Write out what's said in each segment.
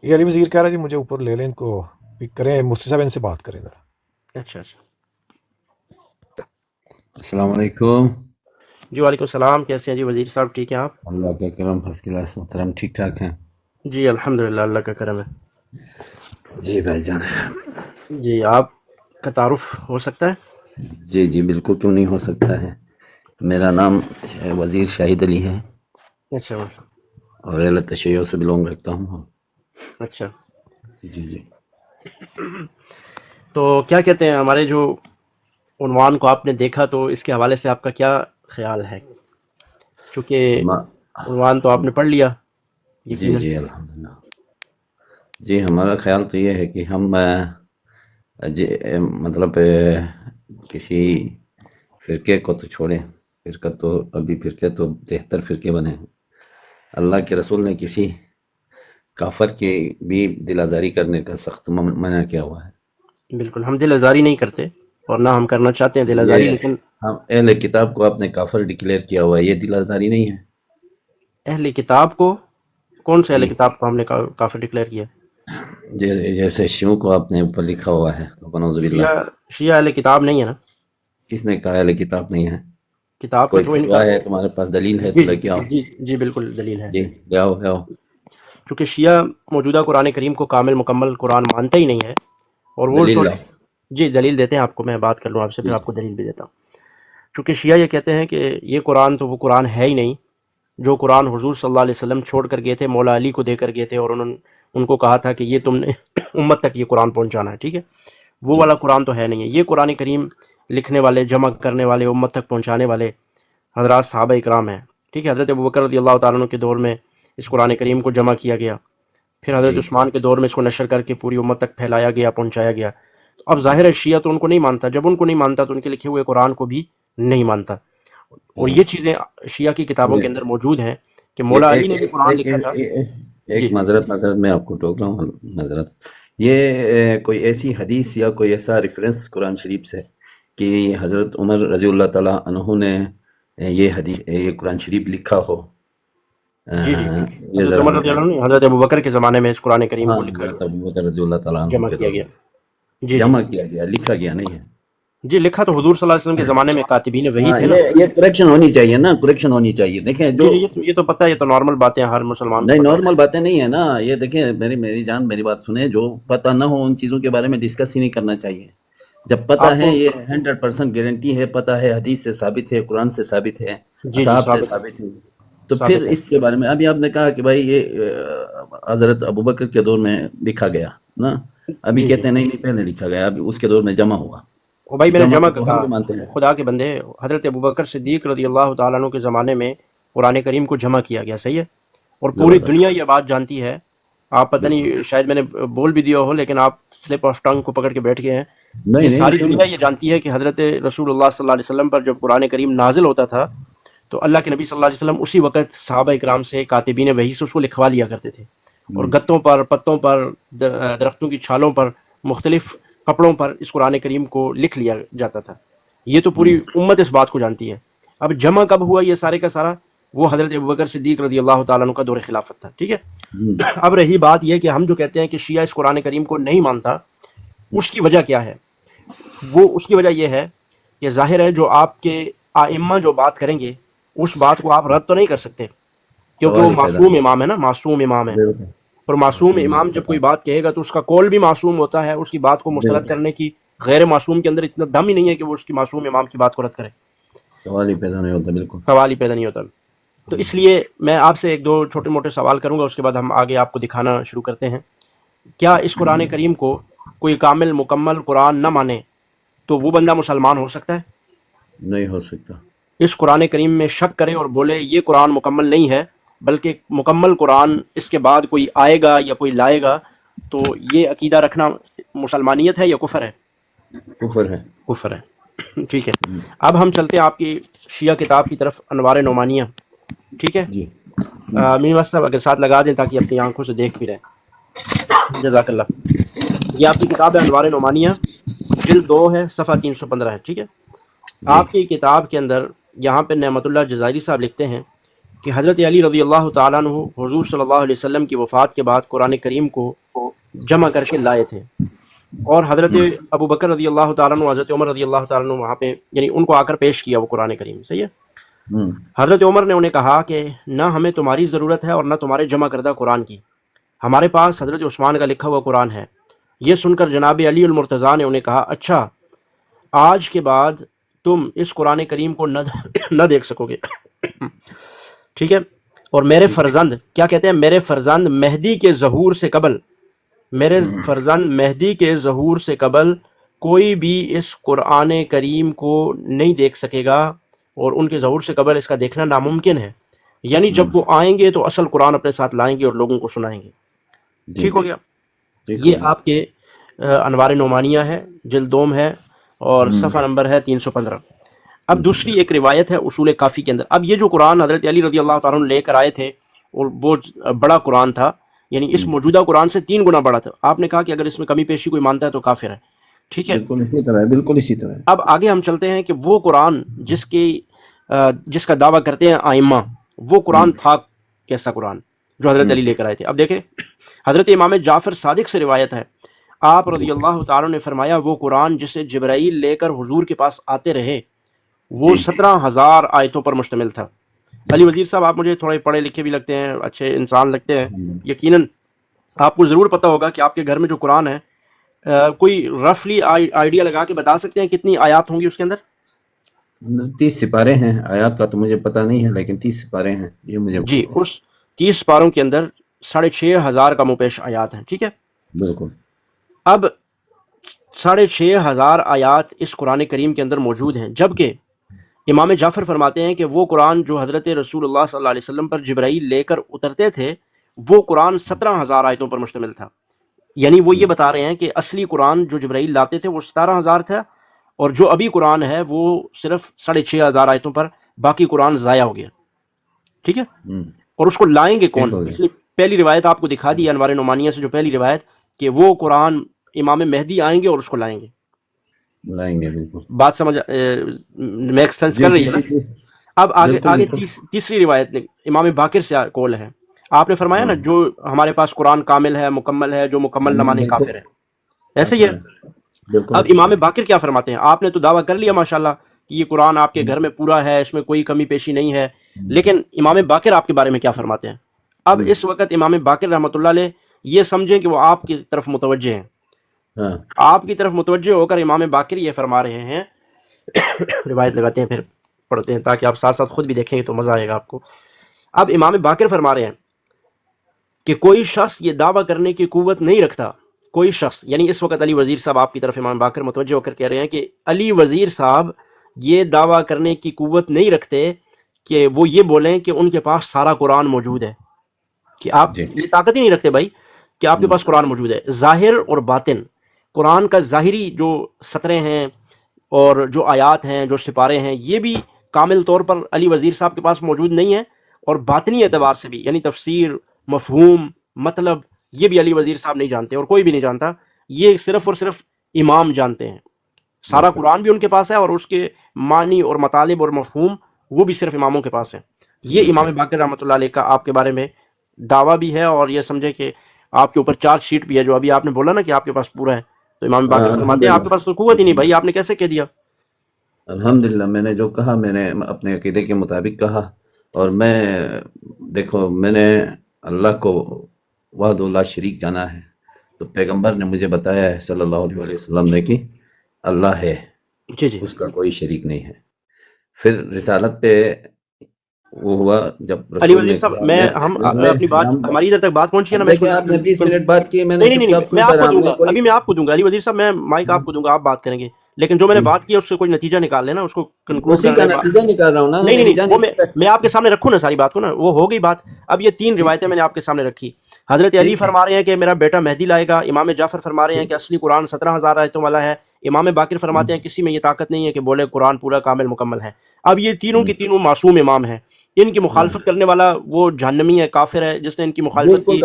یہ علی وزیر کہہ رہا ہے جی مجھے اوپر لے لیں، ان کو پک کریں، مفتی صاحب ان سے بات کریں ذرا۔ اچھا اچھا، السلام علیکم۔ جی وعلیکم السلام، کیسے ہیں جی وزیر صاحب؟ ٹھیک ہیں آپ؟ اللہ کا کرم، فرسٹ کلاس محترم، ٹھیک ٹھاک ہیں؟ جی الحمدللہ، اللہ کا کرم ہے۔ جی بھائی جان۔ جی آپ کا تعارف ہو سکتا ہے؟ جی جی بالکل، کیوں نہیں ہو سکتا ہے۔ میرا نام وزیر شاہد علی ہے اچھا اور ایالت تشیع سے بلونگ رکھتا ہوں۔ اچھا، جی جی تو کیا کہتے ہیں، ہمارے جو عنوان کو آپ نے دیکھا تو اس کے حوالے سے آپ کا کیا خیال ہے؟ چونکہ ہما- عنوان تو آپ نے پڑھ لیا جی یقیناً۔ جی الحمدللہ۔ جی ہمارا خیال تو یہ ہے کہ ہم جی مطلب کسی فرقے کو تو چھوڑیں، فرقہ تو ابھی فرقے تو 73 فرقے بنے ہیں۔ اللہ کے رسول نے کسی کافر کی بھی دل آزاری کرنے کا سخت منع کیا ہوا ہے۔ بالکل، ہم دل آزاری نہیں کرتے اور نہ ہم کرنا چاہتے ہیں دل آزاری، یہ لیکن ہم اہل کتاب کو آپ نے کافر ڈکلیئر کیا ہوا ہے، یہ دل آزاری نہیں ہے؟ اہل کتاب کو، کون سے اہل جی کتاب کو ہم نے کافر ڈکلیئر کیا؟ جیسے شیعوں کو آپ نے اوپر لکھا ہوا ہے، تو بنعوذ باللہ۔ شیعہ اہل کتاب نہیں ہے نا؟ کس نے کہا اہل کتاب نہیں ہے؟ کتاب کا کوئی تو ان کا، فتویٰ ہے تمہارے پاس، دلیل ہے تو جی لے کے آؤ۔ جی جی بالکل دلیل ہے۔ جی لے آؤ لے آؤ۔ چونکہ شیعہ موجودہ قرآن کریم کو کامل مکمل قرآن مانتا ہی نہیں ہے، اور وہ دلیل لاؤ۔ جی دلیل دیتے ہیں آپ کو، میں بات کر لوں آپ سے جی پھر آپ کو دلیل بھی دیتا ہوں۔ چونکہ شیعہ یہ کہتے ہیں کہ یہ قرآن تو وہ قرآن ہے ہی نہیں جو قرآن حضور صلی اللہ علیہ وسلم چھوڑ کر گئے تھے، مولا علی کو دے کر گئے تھے، اور انہوں نے ان کو کہا تھا کہ یہ تم نے امت تک یہ قرآن پہنچانا ہے، ٹھیک ہے؟ وہ جی والا قرآن تو ہے نہیں ہے۔ یہ قرآن کریم لکھنے والے، جمع کرنے والے، امت تک پہنچانے والے حضرات صحابہ اکرام ہیں، ٹھیک ہے؟ حضرت ابوبکر رضی اللہ تعالیٰ عنہ کے دور میں اس قرآن کریم کو جمع کیا گیا، پھر حضرت جی عثمان کے دور میں اس کو نشر کر کے پوری امت تک پھیلایا گیا، پہنچایا گیا۔ تو اب ظاہر ہے شیعہ تو ان کو نہیں مانتا، جب ان کو نہیں مانتا تو ان کے لکھے ہوئے قرآن کو بھی نہیں مانتا، اور یہ چیزیں شیعہ کی کتابوں کے یہ اندر موجود ہیں کہ یہ مولا علی ایک نے بھی ایک قرآن ایک لکھا تھا۔ ایک جی معذرت میں آپ کو ٹوک رہا ہوں، معذرت۔ یہ کوئی ایسی حدیث یا کوئی ایسا ریفرنس قرآن شریف سے کہ حضرت عمر رضی اللہ تعالیٰ عنہ نے یہ قرآن شریف لکھا ہو؟ جی جی، یہ حضرت ذرا عمر رضی اللہ بتائیں۔ عنہ نے، حضرت ابوبکر کے زمانے میں اس قرآن کریم ہاں کو لکھا، حضرت ابوبکر رضی اللہ تعالیٰ عنہ جمع کے کیا دور گیا۔ میں جی جی جمع کیا گیا، لکھا گیا نہیں ہے۔ جی، لکھا تو حضور صلی اللہ علیہ وسلم کے زمانے میں کاتبین وحی ہاں تھے نا۔ یہ کریکشن ہونی چاہیے نا، کریکشن ہونی چاہیے۔ دیکھیں جی جو جی، یہ تو پتہ ہے، یہ تو نارمل باتیں ہر مسلمان کو نہیں، پتہ ہے۔ نارمل باتیں نہیں ہے نا یہ۔ دیکھیں میری جان، میری بات سنیں، جو پتہ نہ ہو ان چیزوں کے بارے میں ڈسکس ہی نہیں کرنا چاہیے۔ جب پتہ آپ ہے، کو، یہ 100% گارنٹی ہے، پتہ ہے، حدیث سے ثابت ہے، قرآن سے ثابت ہے، جی جی اصحاب سے ثابت ہے، ثابت ہے، تو پھر ثابت ہے۔ اس کے بارے میں ابھی آپ نے کہا کہ بھائی یہ حضرت ابوبکر کے دور میں لکھا گیا نا، ابھی جی جی، کہتے ہیں نہیں نہیں پہلے لکھا گیا، ابھی اس کے دور میں جمع ہوا، وہ بھائی تو میں نے جمع جمع تو ہم کہا، بھی مانتے ہیں۔ خدا کے بندے، حضرت ابوبکر صدیق رضی اللہ تعالیٰ عنہ کے زمانے میں قرآن کریم کو جمع کیا گیا، صحیح ہے؟ اور پوری زبردست، دنیا یہ بات جانتی ہے، آپ پتہ بالکل۔ نہیں شاید میں نے بول بھی دیا ہو لیکن آپ سلپ آف ٹنگ کو پکڑ کے بیٹھ گئے ہیں کہ نہیں نہیں ساری کیوں دنیا یہ نہیں؟ جانتی ہے کہ حضرت رسول اللہ صلی اللہ علیہ وسلم پر جب قرآن کریم نازل ہوتا تھا تو اللہ کے نبی صلی اللہ علیہ وسلم اسی وقت صحابہ اکرام سے، کاتبین وحی سے اس کو لکھوا لیا کرتے تھے، اور گتوں پر، پتوں پر، درختوں کی چھالوں پر، مختلف کپڑوں پر اس قرآن کریم کو لکھ لیا جاتا تھا۔ یہ تو پوری امت اس بات کو جانتی ہے۔ اب جمع کب ہوا یہ سارے کا سارا؟ وہ حضرت ابوبکر صدیق رضی اللہ تعالیٰ عنہ کا دور خلافت تھا، ٹھیک ہے؟ اب رہی بات یہ کہ ہم جو کہتے ہیں کہ شیعہ اس قرآن کریم کو نہیں مانتا، اس کی وجہ کیا ہے؟ وہ اس کی وجہ یہ ہے کہ ظاہر ہے جو آپ کے ائمہ جو بات کریں گے اس بات کو آپ رد تو نہیں کر سکتے، کیونکہ وہ سوال ہی پیدا معصوم امام ہے نا، معصوم امام ہے، بالکل، اور معصوم معصوم امام جب کوئی بات کہے گا تو اس کا قول بھی معصوم ہوتا ہے، اس کی بات کو مسترد بالکل، کرنے کی غیر معصوم کے اندر اتنا دم ہی نہیں ہے کہ وہ اس کی معصوم امام کی بات کو رد کرے، سوال ہی پیدا نہیں ہوتا، بالکل۔ سوال ہی پیدا نہیں ہوتا۔ تو اس لیے میں آپ سے ایک دو چھوٹے موٹے سوال کروں گا، اس کے بعد ہم آگے آپ کو دکھانا شروع کرتے ہیں۔ کیا اس قرآن کریم کو کوئی کامل مکمل قرآن نہ مانے تو وہ بندہ مسلمان ہو سکتا ہے؟ نہیں ہو سکتا۔ اس قرآن کریم میں شک کرے اور بولے یہ قرآن مکمل نہیں ہے بلکہ مکمل قرآن اس کے بعد کوئی آئے گا یا کوئی لائے گا، تو یہ عقیدہ رکھنا مسلمانیت ہے یا کفر ہے؟ کفر ہے۔ کفر ہے، ٹھیک ہے۔ اب ہم چلتے ہیں آپ کی شیعہ کتاب کی طرف، انوار نعمانیہ، ٹھیک ہے؟ جی میر صاحب اگر ساتھ لگا دیں تاکہ اپنی آنکھوں سے دیکھ بھی رہیں، جزاک اللہ۔ یہ آپ کی کتاب ہے انوار نعمانیہ، جلد 2 ہے، صفحہ 315 ہے، ٹھیک ہے؟ جی آپ کی کتاب کے اندر یہاں پہ نعمت اللہ جزائری صاحب لکھتے ہیں کہ حضرت علی رضی اللہ تعالیٰ عنہ حضور صلی اللہ علیہ وسلم کی وفات کے بعد قرآن کریم کو جمع کر کے لائے تھے، اور حضرت ابو بکر رضی اللہ تعالیٰ عنہ، حضرت عمر رضی اللہ تعالیٰ عنہ وہاں پہ یعنی ان کو آ کر پیش کیا وہ قرآن کریم. صحیح ہے. حضرت عمر نے انہیں کہا کہ نہ ہمیں تمہاری ضرورت ہے اور نہ تمہارے جمع کردہ قرآن کی، ہمارے پاس حضرت عثمان کا لکھا ہوا قرآن ہے. یہ سن کر جناب علی المرتضیٰ نے انہیں کہا اچھا آج کے بعد تم اس قرآن کریم کو نہ دیکھ سکو گے. ٹھیک ہے. اور میرے فرزند کیا کہتے ہیں، میرے فرزند مہدی کے ظہور سے قبل، میرے فرزند مہدی کے ظہور سے قبل کوئی بھی اس قرآن کریم کو نہیں دیکھ سکے گا، اور ان کے ظہور سے قبل اس کا دیکھنا ناممکن ہے. یعنی جب وہ آئیں گے تو اصل قرآن اپنے ساتھ لائیں گے اور لوگوں کو سنائیں گے. ٹھیک ہو گیا. یہ آپ کے انوار نعمانیہ ہے، جلد دوم ہے، اور صفحہ نمبر ہے 315. اب دوسری ایک روایت ہے اصول کافی کے اندر. اب یہ جو قرآن حضرت علی رضی اللہ تعالیٰ عنہ لے کر آئے تھے اور وہ بڑا قرآن تھا، یعنی اس موجودہ قرآن سے 3 گنا بڑا تھا. آپ نے کہا کہ اگر اس میں کمی پیشی کوئی مانتا ہے تو کافر ہے. ٹھیک ہے. بالکل اسی طرح ہے، بالکل اسی طرح ہے. اب آگے ہم چلتے ہیں کہ وہ قرآن جس کا دعویٰ کرتے ہیں آئمہ، وہ قرآن تھا کیسا قرآن جو حضرت علی لے کر آئے تھے. اب دیکھیں حضرت امام جعفر صادق سے روایت ہے، آپ رضی اللہ تعالیٰ نے فرمایا وہ قرآن جسے جبرائیل لے کر حضور کے پاس آتے رہے وہ 17,000 آیتوں پر مشتمل تھا. علی وزیر صاحب آپ مجھے تھوڑے پڑھے لکھے بھی لگتے ہیں، اچھے انسان لگتے ہیں، یقیناً آپ کو ضرور پتہ ہوگا کہ آپ کے گھر میں جو قرآن ہے کوئی رفلی آئیڈیا لگا کے بتا سکتے ہیں کتنی آیات ہوں گی اس کے اندر؟ 30 سپارے ہیں. آیات کا تو مجھے پتہ نہیں ہے لیکن 30 سپارے ہیں یہ مجھے. جی اس 30 سپاروں کے اندر 6,500 کا مپیش آیات ہیں. ٹھیک ہے. بالکل. اب 6,500 آیات اس قرآن کریم کے اندر موجود ہیں، جبکہ امام جعفر فرماتے ہیں کہ وہ قرآن جو حضرت رسول اللہ صلی اللہ علیہ وسلم پر جبرائیل لے کر اترتے تھے وہ قرآن 17,000 آیتوں پر مشتمل تھا. یعنی وہ یہ بتا رہے ہیں کہ اصلی قرآن جو جبرائیل لاتے تھے وہ 17,000 تھا، اور جو ابھی قرآن ہے وہ صرف 6,500 آیتوں پر، باقی قرآن ضائع ہو گیا. ٹھیک ہے. اور اس کو لائیں گے کون؟ اس لیے پہلی روایت آپ کو دکھا دی انوار نعمانیہ سے، جو پہلی روایت کہ وہ قرآن امام مہدی آئیں گے اور اس کو لائیں گے. بالکل. بات سمجھ میک سینس کر رہی ہے؟ اب آگے تیسری روایت امام باقر سے قول ہے. آپ نے فرمایا نا جو ہمارے پاس قرآن کامل ہے، مکمل ہے، جو مکمل نہ مانے کافر ہے. ایسے ہی ہے. اب امام باقر کیا فرماتے ہیں؟ آپ نے تو دعویٰ کر لیا ماشاءاللہ کہ یہ قرآن آپ کے گھر میں پورا ہے، اس میں کوئی کمی پیشی نہیں ہے، لیکن امام باقر آپ کے بارے میں کیا فرماتے ہیں؟ اب اس وقت امام باقر رحمۃ اللہ علیہ یہ سمجھیں کہ وہ آپ کی طرف متوجہ ہیں. آپ کی طرف متوجہ ہو کر امام باقر یہ فرما رہے ہیں، روایت لگاتے ہیں پھر پڑھتے ہیں تاکہ آپ ساتھ ساتھ خود بھی دیکھیں گے تو مزہ آئے گا آپ کو. اب امام باقر فرما رہے ہیں کہ کوئی شخص یہ دعویٰ کرنے کی قوت نہیں رکھتا، کوئی شخص، یعنی اس وقت علی وزیر صاحب آپ کی طرف امام باقر متوجہ ہو کر کہہ رہے ہیں کہ علی وزیر صاحب یہ دعویٰ کرنے کی قوت نہیں رکھتے کہ وہ یہ بولیں کہ ان کے پاس سارا قرآن موجود ہے. کہ آپ یہ طاقت ہی نہیں رکھتے بھائی کہ آپ کے پاس قرآن موجود ہے. ظاہر اور باطن، قرآن کا ظاہری جو سطریں ہیں اور جو آیات ہیں، جو سپارے ہیں، یہ بھی کامل طور پر علی وزیر صاحب کے پاس موجود نہیں ہے، اور باطنی اعتبار سے بھی یعنی تفسیر، مفہوم، مطلب یہ بھی علی وزیر صاحب نہیں جانتے اور کوئی بھی نہیں جانتا. یہ صرف اور صرف امام جانتے ہیں. سارا قرآن بھی ان کے پاس ہے اور اس کے معنی اور مطالب اور مفہوم وہ بھی صرف اماموں کے پاس ہیں. یہ امام باقر رحمۃ اللہ علیہ کا آپ کے بارے میں دعویٰ بھی ہے، اور یہ سمجھے کہ آپ کے اوپر چارج شیٹ بھی ہے، جو ابھی آپ نے بولا نا کہ آپ کے پاس پورا ہے، تو امام باقر فرماتے ہیں آپ کے پاس تو قوت ہی نہیں بھائی، آپ نے کیسے کہہ دیا؟ الحمدللہ میں نے جو کہا میں نے اپنے عقیدے کے مطابق کہا. اور میں دیکھو میں نے اللہ کو وحدہ لا شریک جانا ہے، تو پیغمبر نے مجھے بتایا ہے صلی اللہ علیہ وسلم نے کہ اللہ ہے، جی اس کا کوئی شریک نہیں ہے. پھر رسالت پہ وہ ہوا جب علی وزیر صاحب میں اپنی بات ہماری ادھر تک بات پہنچی ہے نا. دیکھیں آپ نے 20 منٹ بات کی، میں نے میں آپ کو دوں گا، ابھی میں آپ کو دوں گا علی وزیر صاحب، میں مائک آپ کو دوں گا، آپ بات کریں گے، لیکن جو میں نے بات کی اس سے کوئی نتیجہ نکال لینا، اس کو کنکلوڈ اسی کا نتیجہ نکال رہا ہوں نا. نہیں میں آپ کے سامنے رکھوں نا ساری بات کو نا، وہ ہو گئی بات. اب یہ 3 روایتیں میں نے آپ کے سامنے رکھی. حضرت علی فرما رہے ہیں کہ میرا بیٹا مہدی لائے گا، امام جعفر فرما رہے ہیں کہ اصلی قرآن 17,000 آیتوں والا ہے، امام باقر فرماتے ہیں کسی میں یہ طاقت نہیں ہے کہ بولے قرآن پورا کامل مکمل ہے. اب یہ تینوں کی تینوں معصوم امام ہیں. ان کی مخالفت کرنے والا وہ جہنمی ہے، کافر ہے، جس نے ان کی مخالفت کی.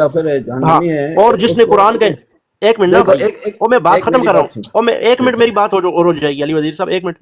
اور جس نے قرآن کا ایک منٹ نا، میں بات ختم کر رہا ہوں، اور میں 1 منٹ میری بات ہو جائے گی علی وزیر صاحب، 1 منٹ.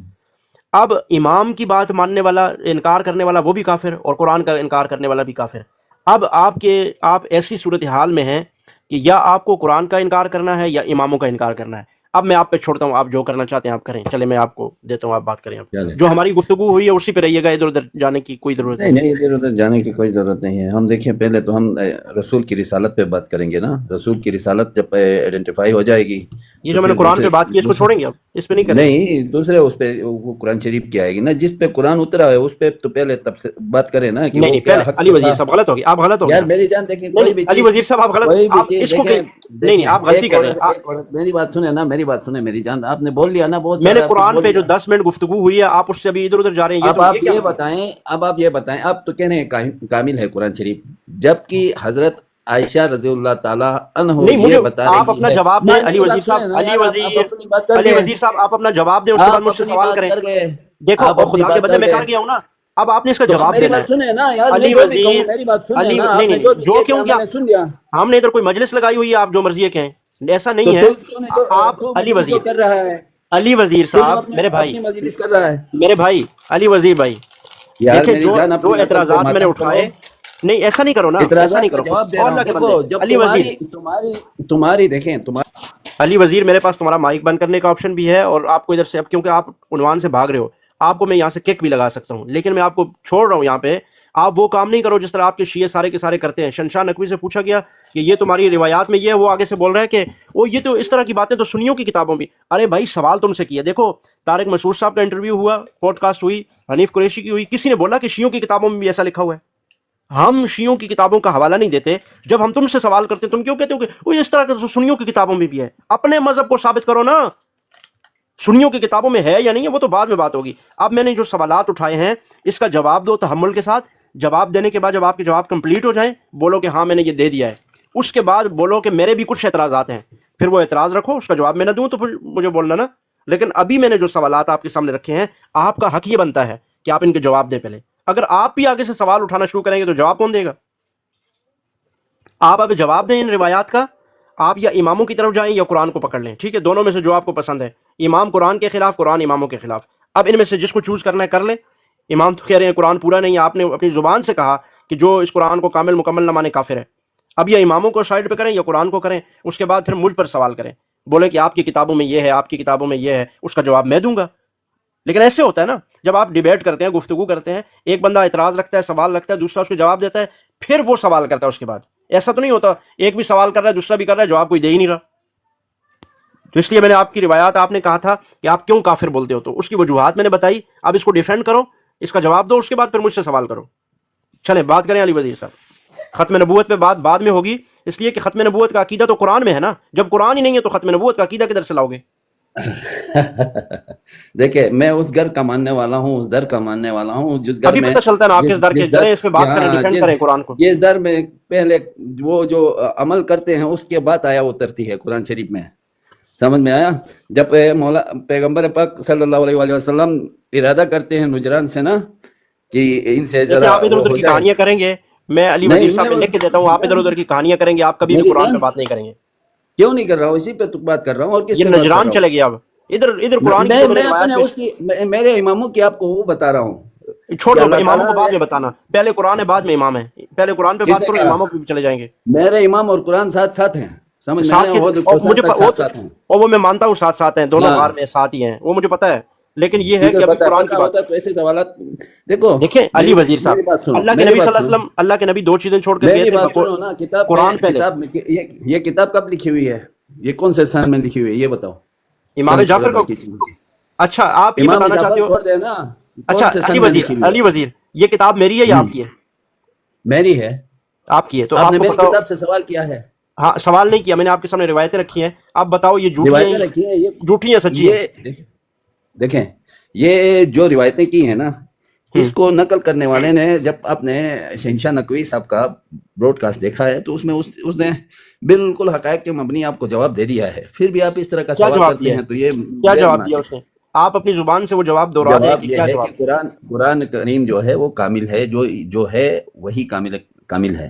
اب امام کی بات ماننے والا انکار کرنے والا وہ بھی کافر اور قرآن کا انکار کرنے والا بھی کافر. اب آپ ایسی صورتحال میں ہیں کہ یا آپ کو قرآن کا انکار کرنا ہے یا اماموں کا انکار کرنا ہے. اب میں آپ پہ چھوڑتا ہوں, آپ جو کرنا چاہتے ہیں آپ کریں. چلے میں آپ کو دیتا ہوں, آپ بات کریں. اب جو ہماری گفتگو ہوئی ہے اسی پہ رہیے گا, ادھر ادھر جانے کی کوئی ضرورت نہیں. نہیں ادھر ادھر جانے کی کوئی ضرورت نہیں ہے. ہم دیکھیں پہلے تو ہم رسول کی رسالت پہ بات کریں گے نا. رسول کی رسالت جب آئیڈینٹیفائی ہو جائے گی, یہ جو میں نے قرآن پہ بات کی اس کو چھوڑیں گے, اب اس پہ نہیں کریں. نہیں دوسرے اس پہ وہ قرآن شریف کی آئے گی نا, جس پہ قرآن اترا ہے اس پہ تو پہلے تب سے بات کریں نا کہ نہیں پہلے علی وزیر صاحب غلط ہوگی, آپ غلط ہو یار میری جان دیکھیں کوئی بھی علی وزیر صاحب آپ غلط, آپ اس کو نہیں آپ غلطی کر رہے ہیں. میری بات سنیں نا, میری بات سنیں میری جان, آپ نے بول لیا نا بہت. میں نے قرآن پہ جو 10 منٹ گفتگو ہوئی ہے آپ اس سے ابھی ادھر ادھر جا رہے ہیں. اب آپ یہ بتائیں, آپ تو کہہ رہے ہیں کامل ہے قرآن شریف, جبکہ حضرت عائشہ رضی اللہ تعالیٰ عنہ یہ بتا رہی ہے. آپ اپنا جواب دیں علی وزیر صاحب, علی وزیر صاحب آپ اپنا جواب دیں, اس کے بعد مجھ سے سوال کریں. دیکھو خدا کے بندے میں کر گیا ہوں نا, اب آپ نے اس کا جواب دینا ہے. علی وزیر نہیں جو کیوں کیا ہم نے ادھر کوئی مجلس لگائی ہوئی ہے, آپ جو مرضی کہیں, ایسا نہیں ہے. آپ علی وزیر کر رہا ہے, علی وزیر صاحب میرے بھائی, کر رہا ہے میرے بھائی علی وزیر بھائی, دیکھیں جو اعتراضات میں نے اٹھائے, نہیں ایسا نہیں کرو نا, ایسا نہیں کرو. علی وزیر تمہاری دیکھیں علی وزیر میرے پاس تمہارا مائک بند کرنے کا آپشن بھی ہے, اور آپ کو ادھر سے, اب کیونکہ آپ عنوان سے بھاگ رہے ہو, آپ کو میں یہاں سے کک بھی لگا سکتا ہوں, لیکن میں آپ کو چھوڑ رہا ہوں یہاں پہ. آپ وہ کام نہیں کرو جس طرح آپ کے شیعہ سارے کے سارے کرتے ہیں. شنشاہ نقوی سے پوچھا گیا کہ یہ تمہاری روایات میں یہ ہے, وہ آگے سے بول رہا ہے کہ وہ یہ تو اس طرح کی باتیں تو سنیوں کی کتابوں بھی. ارے بھائی سوال تم سے کیا, دیکھو طارق مسعود صاحب کا انٹرویو ہوا, پوڈ کاسٹ ہوئی, حنیف قریشی کی ہوئی, کسی نے بولا کہ شیعوں کی کتابوں میں بھی ایسا لکھا ہوا ہے؟ ہم شیعوں کی کتابوں کا حوالہ نہیں دیتے. جب ہم تم سے سوال کرتے تم کیوں کہتے ہو کہ وہ اس طرح کے سنیوں کی کتابوں میں بھی ہے؟ اپنے مذہب کو ثابت کرو نا, سنیوں کی کتابوں میں ہے یا نہیں ہے وہ تو بعد میں بات ہوگی. اب میں نے جو سوالات اٹھائے ہیں اس کا جواب دو تحمل کے ساتھ. جواب دینے کے بعد جب آپ کے جواب کمپلیٹ ہو جائیں, بولو کہ ہاں میں نے یہ دے دیا ہے. اس کے بعد بولو کہ میرے بھی کچھ اعتراضات ہیں, پھر وہ اعتراض رکھو, اس کا جواب میں نہ دوں تو پھر مجھے بولنا نا. لیکن ابھی میں نے جو سوالات آپ کے سامنے رکھے ہیں, آپ کا حق یہ بنتا ہے کہ آپ ان کے جواب دیں پہلے. اگر آپ بھی آگے سے سوال اٹھانا شروع کریں گے تو جواب کون دے گا؟ آپ اب جواب دیں ان روایات کا. آپ یا اماموں کی طرف جائیں یا قرآن کو پکڑ لیں, ٹھیک ہے, دونوں میں سے جو آپ کو پسند ہے. امام قرآن کے خلاف, قرآن اماموں کے خلاف. اب ان میں سے جس کو چوز کرنا ہے کر لیں. امام تو کہہ رہے ہیں قرآن پورا نہیں ہے, آپ نے اپنی زبان سے کہا کہ جو اس قرآن کو کامل مکمل نہ مانے کافر ہے. اب یا اماموں کو سائڈ پہ کریں یا قرآن کو کریں, اس کے بعد پھر مجھ پر سوال کریں, بولے کہ آپ کی کتابوں میں یہ ہے, آپ کی کتابوں میں یہ ہے, اس کا جواب میں دوں گا. لیکن ایسے ہوتا ہے نا, جب آپ ڈیبیٹ کرتے ہیں, گفتگو کرتے ہیں, ایک بندہ اعتراض رکھتا ہے, سوال رکھتا ہے, دوسرا اس کو جواب دیتا ہے, پھر وہ سوال کرتا ہے اس کے بعد. ایسا تو نہیں ہوتا ایک بھی سوال کر رہا ہے دوسرا بھی کر رہا ہے, جواب کوئی دے ہی نہیں رہا. تو اس لیے میں نے آپ کی روایات, آپ نے کہا تھا کہ آپ کیوں کافر بولتے ہو, تو اس کی وجوہات میں نے بتائی. اب اس کو ڈیفینڈ کرو, اس کا جواب دو, اس کے بعد پھر مجھ سے سوال کرو. چلیں بات کریں علی وزیر صاحب. ختم نبوت پہ بات بعد میں ہوگی, اس لیے کہ ختم نبوت کا عقیدہ تو قرآن میں ہے نا. جب قرآن ہی نہیں ہے تو ختم نبوت کا عقیدہ کدھر سے لاؤ گے؟ دیکھیں میں اس گھر کا ماننے والا ہوں, اس در کا ماننے والا ہوں جس گھر میں, ابھی پتہ چلتا ہے نا آپ کس در کے جرے, اس پہ بات کریں, ڈیفینڈ کریں قرآن کو. جس در میں پہلے وہ جو عمل کرتے ہیں اس کے بعد آیا اترتی ہے قرآن شریف میں. سمجھ میں آیا؟ جب پیغمبر پاک صلی اللہ علیہ وآلہ وسلم ارادہ کرتے ہیں نجران سے نا کہ ان سے ذرا آپ ادھر ادھر کی کہانیاں کریں گے, میں علی وزیر صاحب لکھ کے دیتا ہوں, آپ ادھر ادھر کی کہانیاں کریں گے, آپ کبھی بھی قرآن پہ بات نہیں کریں گے. کیوں نہیں کر رہا ہوں, اسی پہ تو بات کر رہا ہوں. اور کس یہ نجران چلے گیا, اب ادھر قرآن میں میرے اماموں کی آپ کو وہ بتا رہا ہوں. چھوڑو اماموں کو بعد میں بتانا, پہلے قرآن ہے بعد میں امام ہے. پہلے قرآن پہ بات کرو, اماموں پہ بھی چلے جائیں گے. میرے امام اور قرآن ساتھ ساتھ ہیں, سمجھ میں اور وہ میں مانتا ہوں ساتھ ساتھ ہیں, دونوں بار میں ساتھ ہی ہیں, وہ مجھے پتا ہے. لیکن یہ ہے کہ ابھی قرآن کی بات تو ایسے سوالات دیکھو. دیکھیں علی وزیر صاحب, اللہ کے نبی صلی اللہ علیہ وسلم, اللہ کے نبی 2 چیزیں چھوڑ کر گئے تھے. قرآن پہلے. یہ کتاب کب لکھی ہوئی ہے, یہ کون سے سن میں لکھی ہوئی ہے, یہ بتاؤ. امام جعفر کو. اچھا آپ یہ بتانا چاہتے ہو. اچھا علی وزیر, یہ کتاب میری ہے یا آپ کی ہے؟ میری ہے. آپ کی ہے تو آپ نے میری کتاب سے سوال کیا ہے؟ ہاں سوال نہیں کیا میں نے, آپ کے سامنے روایتیں رکھی ہیں, آپ بتاؤ یہ جھوٹی ہیں سچی ہیں؟ دیکھیں یہ جو روایتیں کی ہیں نا, اس کو نقل کرنے والے نے جب اپنے شہنشاہ نقوی صاحب کا براڈ کاسٹ دیکھا ہے تو اس میں اس نے بالکل حقائق کے مبنی آپ کو جواب دے دیا ہے. پھر بھی آپ اس طرح کا سوال کرتے ہیں تو یہ کیا جواب دیا اس نے؟ آپ اپنی زبان سے وہ جواب دوہرا دیں کہ کیا جواب. قرآن کریم جو ہے وہ کامل ہے, جو ہے وہی کامل ہے.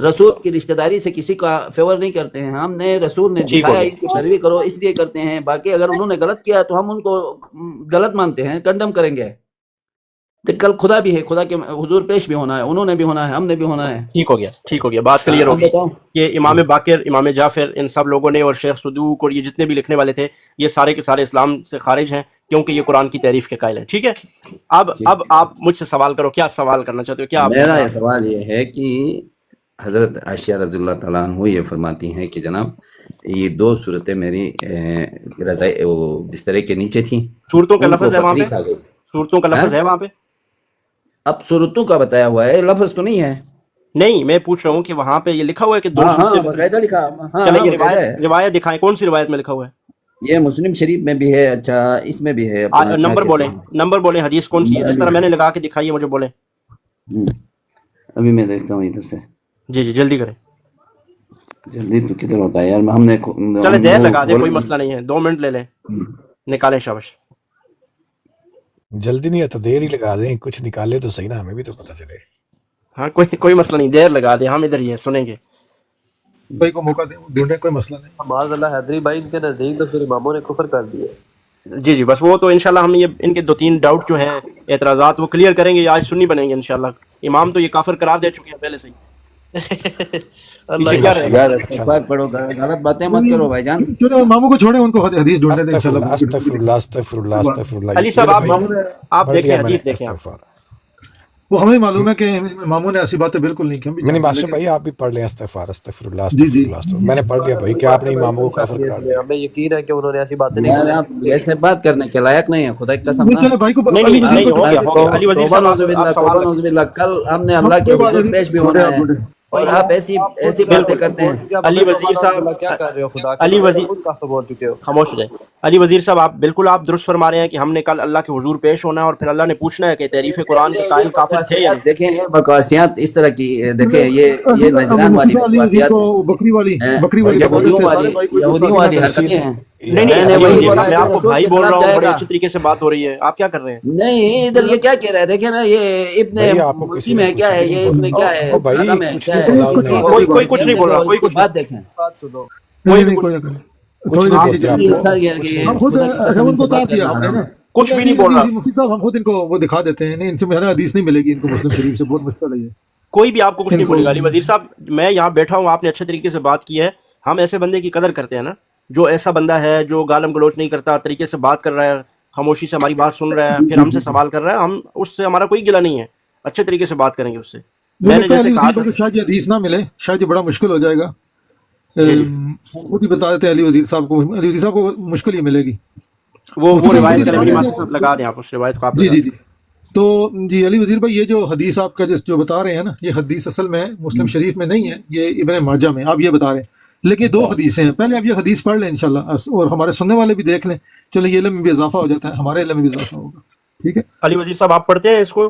رسول کی رشتہ داری سے کسی کا فیور نہیں کرتے ہیں. ہم نے رسول نے ٹھیک ہو دکھایا گیا. ان کی پیروی کرو اس لیے کرتے ہیں. باقی اگر انہوں نے غلط کیا تو ہم ان کو غلط مانتے ہیں, کنڈم کریں گے. تو کل خدا بھی ہے, خدا کے حضور پیش بھی ہونا ہے, انہوں نے بھی ہونا ہے, ہم نے بھی ہونا ہے. ٹھیک ہو گیا, ٹھیک ہو گیا, بات کلیئر اب ہوگی بتاؤ. کہ امام باقر, امام جعفر, ان سب لوگوں نے اور شیخ صدوق اور یہ جتنے بھی لکھنے والے تھے یہ سارے کے سارے اسلام سے خارج ہیں کیونکہ یہ قرآن کی تعریف کے قائل ہیں. ٹھیک ہے, اب آپ مجھ سے سوال کرو, کیا سوال کرنا چاہتے ہو, کیا آپ میرا یہ سوال یہ ہے کہ حضرت عائشہ رضی اللہ تعالیٰ عنہ یہ فرماتی ہیں کہ جناب یہ 2 صورتیں میری رضائی وہ بسترے کے نیچے تھیں, صورتوں کا ان کو لفظ ہے وہاں بکری پہ, کھا گئی. صورتوں کا لفظ ہے وہاں پہ؟ اب صورتوں کا بتایا ہوا ہے, لفظ تو نہیں ہے. نہیں, میں پوچھ رہا ہوں کہ وہاں پہ یہ لکھا ہوا ہے کہ 2 ہاں صورتیں. باقاعدہ لکھا. ہاں چلیں یہ باقاعدہ ہے. روایت دکھائیں, کون سی روایت میں لکھا ہوا ہے؟ یہ مسلم شریف میں بھی ہے. اچھا اس میں بھی ہے. نمبر بولیں, نمبر بولیں, حدیث کون سی ہے, جس طرح میں نے لگا کے دکھائی ہے مجھے بولیں. ابھی میں دیکھتا ہوں ادھر سے. جی جی جلدی کریں. جلدی تو کدھر ہوتا ہے یار, ہم نے چلے دیر لگا دیں, کوئی مسئلہ نہیں ہے, 2 منٹ لے لیں, نکالیں. شاباش. جلدی نہیں ہے تو دیر ہی لگا دیں, کچھ نکالے تو صحیح نا, ہمیں بھی تو پتہ چلے. ہاں کوئی مسئلہ نہیں, دیر لگا دیں, ہم ادھر ہی ہیں, سنیں گے. بھائی کو موقع دیں, ڈھونڈیں, کوئی مسئلہ نہیں. معاذ اللہ حیدری بھائی ان کے نزدیک تو پھر اماموں نے کفر کر دیا. جی جی, بس وہ تو انشاءاللہ ہم یہ ان کے 2-3 ڈاؤٹ جو ہیں, اعتراضات, وہ کلیئر کریں گے. آج سنی بنیں گے انشاءاللہ. امام تو یہ کافر قرار دے چکے ہیں پہلے سے ہی. اللہ کیا رہے گا؟ یار استغفار پڑھو, غلط باتیں مت کرو بھائی جان. چلو ماموں کو چھوڑیں, ان کو حدیث ڈھونڈنے دیں علی انشاءاللہ. صاحب آپ دیکھیں, حدیث دیکھیں آپ. وہ ہمیں معلوم ہے کہ اماموں نے ایسی باتیں بالکل نہیں کی. میں نے ماسٹر بھائی آپ بھی پڑھ لیں استغفار اللہ. میں نے پڑھ لیا بھائی کہ آپ نے اماموں کو کافر قرار دیا. ہمیں یقین ہے کہ انہوں نے ایسی باتیں نہیں یار آپ ایسے بات کرنے کے لائق نہیں ہیں, خدا کی قسم. نہیں چلے بھائی کو نہیں علی نہیں وزیر کو ہو گیا, ہو گیا. علی وزیر توبہ صاحب نعوذ باللہ, توبہ نعوذ باللہ. کل ہم نے اللہ کے حضور پیش بھی ہونا ہے اور آپ ایسی باتیں کرتے ہیں. علی وزیر صاحب کیا کر رہے ہو, خدا کے علی وزیر خود کافر بول چکے ہو. خاموش رہے. علی وزیر صاحب آپ بالکل آپ درست فرما رہے ہیں کہ ہم نے کل اللہ کے حضور پیش ہونا ہے اور پھر اللہ نے پوچھنا ہے کہ تعریف قرآن کے قائل کافر تھے یا نہیں. دیکھیں یہ بکواسیات اس طرح کی, دیکھیں یہ نجران والی بکواسیات یہودیوں والی حرکتیں ہیں. نہیں میں آپ کو بھائی بول رہا ہوں, بڑے اچھی طریقے سے بات ہو رہی ہے, آپ کیا کر رہے ہیں؟ نہیں ادھر یہ کیا کہہ رہا ہے, دیکھیں نا یہ ابن مسلم ہے کیا ہے, یہ ابن کیا ہے, آدم ہے کیا ہے. کوئی کچھ نہیں بول رہا, کوئی کچھ بات دیکھیں. بات سنو. کچھ بھی نہیں بول رہا. مفتی صاحب ہم خود ان کو وہ دکھا دیتے ہیں, ان سے حدیث نہیں ملے گی ان کو مسلم شریف سے, بہت مشکل ہے یہ. کوئی بھی آپ کو کچھ نہیں بولے گا. علی وزیر صاحب میں یہاں بیٹھا ہوں, آپ نے اچھے طریقے سے بات کی ہے. ہم ایسے بندے کی قدر کرتے ہیں نا, جو ایسا بندہ ہے جو گالم گلوچ نہیں کرتا, طریقے سے بات کر رہا ہے, خاموشی سے ہماری بات سن رہا ہے, پھر ہم سے سوال کر رہا ہے. ہم اس سے ہمارا کوئی گلہ نہیں ہے, اچھے طریقے سے بات کریں گے اس سے. میں نے جیسے کہا شاید یہ حدیث نہ ملے, شاید یہ بڑا مشکل ہو جائے گا. خود ہی بتا دیتے ہیں علی وزیر صاحب کو, علی وزیر صاحب کو مشکل ہی ملے گی. وہ روایت لگا دیں آپ اس روایت کو. جی تو جی علی وزیر بھائی, یہ جو حدیث آپ کا جو بتا رہے ہیں نا, یہ حدیث اصل میں مسلم شریف میں نہیں ہے, یہ ابن ماجہ میں آپ یہ بتا رہے ہیں. لیکن 2 حدیثیں ہیں, پہلے آپ یہ حدیث پڑھ لیں انشاءاللہ, اور ہمارے سننے والے بھی دیکھ لیں. چلیں یہ علم میں بھی اضافہ ہو جاتا ہے, ہمارے علم میں بھی اضافہ ہوگا. ٹھیک ہے علی وزیر صاحب آپ پڑھتے ہیں اس کو؟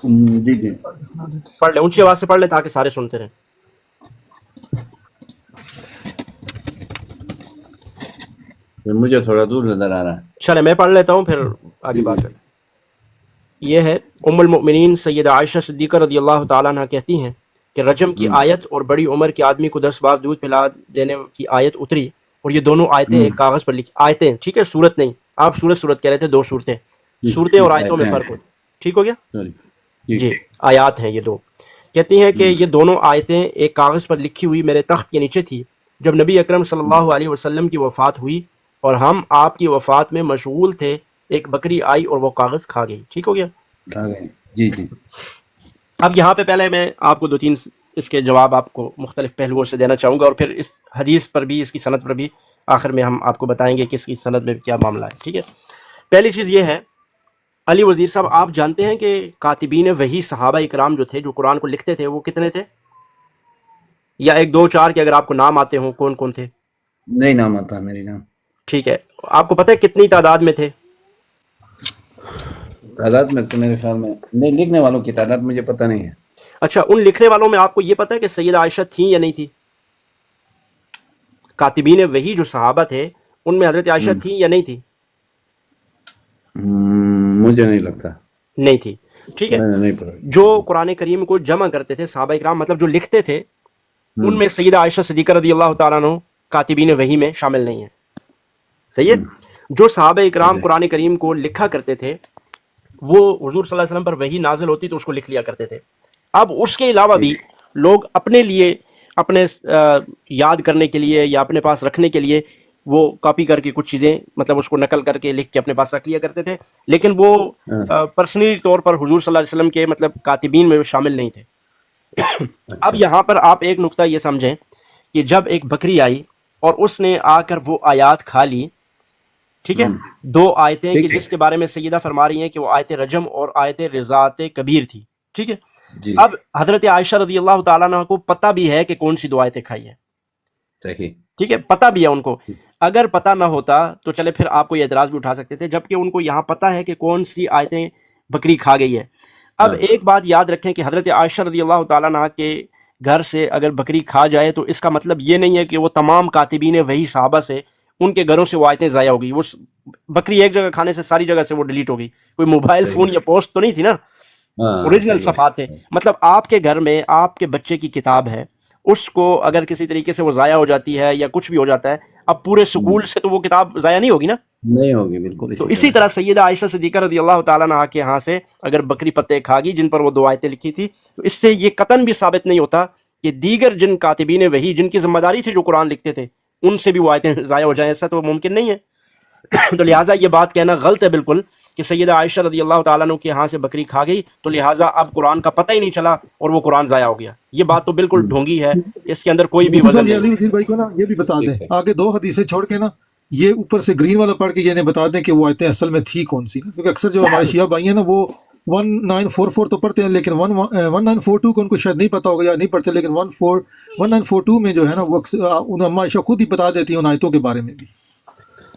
جی پڑھ لیں, اونچی آواز سے پڑھ لیں تاکہ سارے سنتے رہیں. مجھے تھوڑا دور نظر آ رہا ہے. چلے میں پڑھ لیتا ہوں پھر آگے بات کریں. یہ ہے ام المؤمنین سیدہ عائشہ صدیقہ رضی اللہ تعالیٰ عنہ کہتی ہیں کہ رجم کی آیت اور بڑی عمر کے آدمی کو 10 بار دودھ پلا دینے کی آیت اتری, اور یہ دونوں آیتیں ایک کاغذ پر لکھی. آیتیں, ٹھیک ہے, صورت نہیں, آپ صورت کہہ رہے تھے, 2 صورتیں. صورتیں اور آیتوں میں فرق ہوتا ہے. ٹھیک ہو گیا جی, آیات ہیں یہ 2. کہتی ہیں کہ یہ دونوں آیتیں ایک کاغذ پر لکھی ہوئی میرے تخت کے نیچے تھی جب نبی اکرم صلی اللہ علیہ وسلم کی وفات ہوئی, اور ہم آپ کی وفات میں مشغول تھے. ایک بکری آئی اور وہ کاغذ کھا گئی. ٹھیک ہو گیا جی. اب یہاں پہ پہلے میں آپ کو 2-3 اس کے جواب آپ کو مختلف پہلوؤں سے دینا چاہوں گا, اور پھر اس حدیث پر بھی, اس کی سند پر بھی آخر میں ہم آپ کو بتائیں گے کہ اس کی سند میں کیا معاملہ ہے. ٹھیک ہے, پہلی چیز یہ ہے علی وزیر صاحب, آپ جانتے ہیں کہ کاتبین وحی صحابہ اکرام جو تھے, جو قرآن کو لکھتے تھے, وہ کتنے تھے؟ یا 1 2 4 کے اگر آپ کو نام آتے ہوں, کون کون تھے؟ نہیں نام آتا میری جان. ٹھیک ہے, آپ کو پتہ ہے کتنی تعداد میں تھے؟ تعداد میں تو میرے خیال میں نہیں, لکھنے والوں کی تعداد مجھے پتہ نہیں ہے. اچھا, ان لکھنے والوں میں آپ کو یہ پتہ ہے کہ سیدہ عائشہ تھیں یا نہیں تھی؟ کاتبین وحی جو صحابہ تھے ان میں حضرت عائشہ تھیں یا نہیں تھی؟ مجھے نہیں لگتا. نہیں تھی. ٹھیک ہے، میں نے نہیں پڑھا. جو قرآن کریم کو جمع کرتے تھے صحابہ کرام، مطلب جو لکھتے تھے، ان میں سیدہ عائشہ صدیقہ رضی اللہ تعالیٰ عنہ کاتبین وحی میں شامل نہیں ہیں. صحیح ہے. جو صحابہ کرام قرآن کریم کو لکھا کرتے تھے وہ حضور صلی اللہ علیہ وسلم پر وحی نازل ہوتی تو اس کو لکھ لیا کرتے تھے. اب اس کے علاوہ بھی لوگ اپنے لیے، اپنے یاد کرنے کے لیے یا اپنے پاس رکھنے کے لیے وہ کاپی کر کے کچھ چیزیں، مطلب اس کو نقل کر کے لکھ کے اپنے پاس رکھ لیا کرتے تھے، لیکن وہ پرسنلی طور پر حضور صلی اللہ علیہ وسلم کے مطلب کاتبین میں شامل نہیں تھے. اب یہاں پر آپ ایک نقطہ یہ سمجھیں کہ جب ایک بکری آئی اور اس نے آ کر وہ آیات کھا لی، ٹھیک ہے، دو آیتیں کہ جس کے بارے میں سیدہ فرما رہی ہیں کہ وہ آیت رجم اور آیت رضاعت کبیر تھی، ٹھیک ہے. اب حضرت عائشہ رضی اللہ تعالیٰ عنہ کو پتہ بھی ہے کہ کون سی دو آیتیں کھائی ہیں، صحیح، ٹھیک ہے، پتہ بھی ہے ان کو. اگر پتہ نہ ہوتا تو چلے پھر آپ کو یہ اعتراض بھی اٹھا سکتے تھے، جبکہ ان کو یہاں پتہ ہے کہ کون سی آیتیں بکری کھا گئی ہے. اب ایک بات یاد رکھیں کہ حضرت عائشہ رضی اللہ تعالیٰ عنہ کے گھر سے اگر بکری کھا جائے تو اس کا مطلب یہ نہیں ہے کہ وہ تمام کاتبین وہی صحابہ سے ان کے گھروں سے وہ آیتیں ضائع ہو گئی. وہ بکری ایک جگہ کھانے سے ساری جگہ سے وہ ڈیلیٹ ہو گئی. کوئی موبائل فون یا پوسٹ تو نہیں تھی نا، اوریجنل صفحات تھے. مطلب آپ کے گھر میں آپ کے بچے کی کتاب ہے، اس کو اگر کسی طریقے سے وہ ضائع ہو جاتی ہے یا کچھ بھی ہو جاتا ہے، اب پورے سکول سے تو وہ کتاب ضائع نہیں ہوگی نا، نہیں ہوگی بالکل. تو اسی طرح سیدہ عائشہ صدیقہ رضی اللہ تعالیٰ عنہ کے ہاں سے اگر بکری پتے کھا گئی جن پر وہ دو آیتیں لکھی تھی، تو اس سے یہ قطعاً بھی ثابت نہیں ہوتا کہ دیگر جن کاتبین وحی جن کی ذمہ داری تھی جو قرآن لکھتے تھے ان سے بھی وہ آیتیں ضائع ہو جائیں، ایسا تو ممکن نہیں ہے. تو لہٰذا یہ بات کہنا غلط ہے بالکل کہ سیدہ عائشہ رضی اللہ تعالیٰ عنہ کے ہاں سے بکری کھا گئی تو لہٰذا اب قرآن کا پتہ ہی نہیں چلا اور وہ قرآن ضائع ہو گیا. یہ بات تو بالکل ڈھونگی ہے، اس کے اندر کوئی بھی وزن علی نہیں. وزیر بھائی کو نا یہ بھی بتا دیں، آگے دو حدیثیں چھوڑ کے نا یہ اوپر سے گرین والا پڑھ کے یہ بتا دیں کہ وہ آیتیں اصل میں تھی کون سی، کیونکہ اکثر جو ہمارے شیعہ بھائی ہیں نا وہ 1944 تو پڑھتے ہیں لیکن 1942 کو ان کو شاید نہیں پتا ہوگا یا نہیں پڑھتے، لیکن 1942 میں جو ہے نا وہ اما عائشہ خود ہی بتا دیتی ہیں ان آیتوں کے بارے میں بھی.